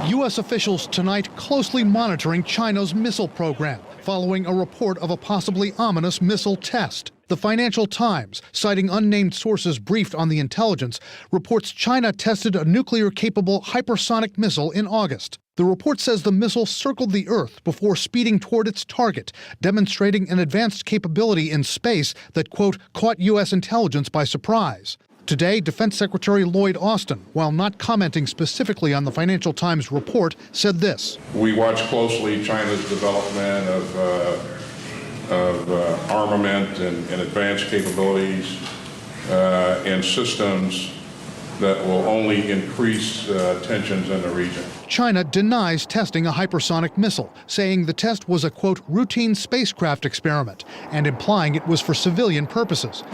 U.S. officials tonight closely monitoring China's missile program, following a report of a possibly ominous missile test. The Financial Times, citing unnamed sources briefed on the intelligence, reports China tested a nuclear-capable hypersonic missile in August. The report says the missile circled the Earth before speeding toward its target, demonstrating an advanced capability in space that, quote, caught U.S. intelligence by surprise. Today, Defense Secretary Lloyd Austin, while not commenting specifically on the Financial Times report, said this. We watch closely China's development of armament and advanced capabilities and systems that will only increase tensions in the region. China denies testing a hypersonic missile, saying the test was a, quote, routine spacecraft experiment, and implying it was for civilian purposes.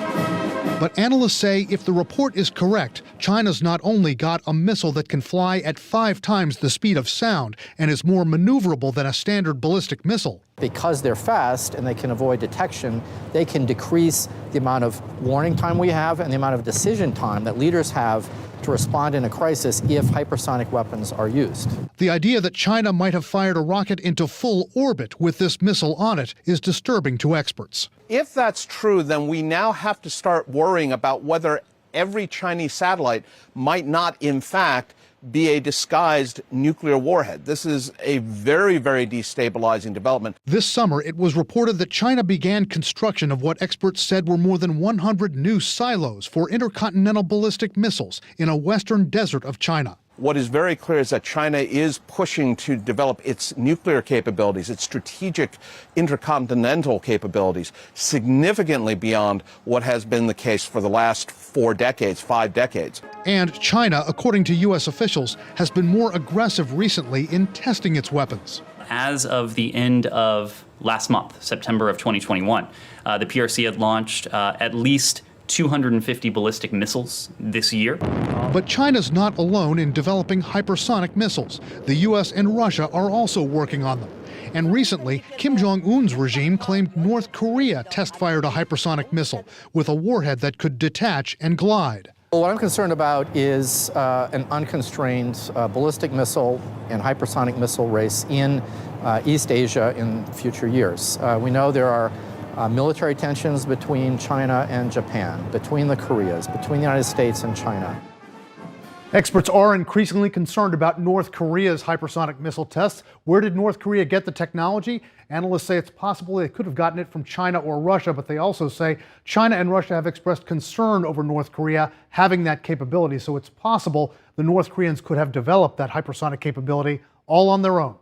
But analysts say if the report is correct, China's not only got a missile that can fly at 5 times the speed of sound and is more maneuverable than a standard ballistic missile. Because they're fast and they can avoid detection, they can decrease the amount of warning time we have and the amount of decision time that leaders have to respond in a crisis if hypersonic weapons are used. The idea that China might have fired a rocket into full orbit with this missile on it is disturbing to experts. If that's true, then we now have to start worrying about whether every Chinese satellite might not, in fact, be a disguised nuclear warhead. This is a very, very destabilizing development. This summer, it was reported that China began construction of what experts said were more than 100 new silos for intercontinental ballistic missiles in a western desert of China. What is very clear is that China is pushing to develop its nuclear capabilities, its strategic intercontinental capabilities, significantly beyond what has been the case for the last 4 decades, 5 decades. And China, according to U.S. officials, has been more aggressive recently in testing its weapons. As of the end of last month, September of 2021, the PRC had launched at least 250 ballistic missiles this year. But China's not alone in developing hypersonic missiles. The U.S. and Russia are also working on them. And recently, Kim Jong-un's regime claimed North Korea test-fired a hypersonic missile with a warhead that could detach and glide. Well, what I'm concerned about is an unconstrained ballistic missile and hypersonic missile race in East Asia in future years. We know there are military tensions between China and Japan, between the Koreas, between the United States and China. Experts are increasingly concerned about North Korea's hypersonic missile tests. Where did North Korea get the technology? Analysts say it's possible they could have gotten it from China or Russia, but they also say China and Russia have expressed concern over North Korea having that capability. So it's possible the North Koreans could have developed that hypersonic capability all on their own.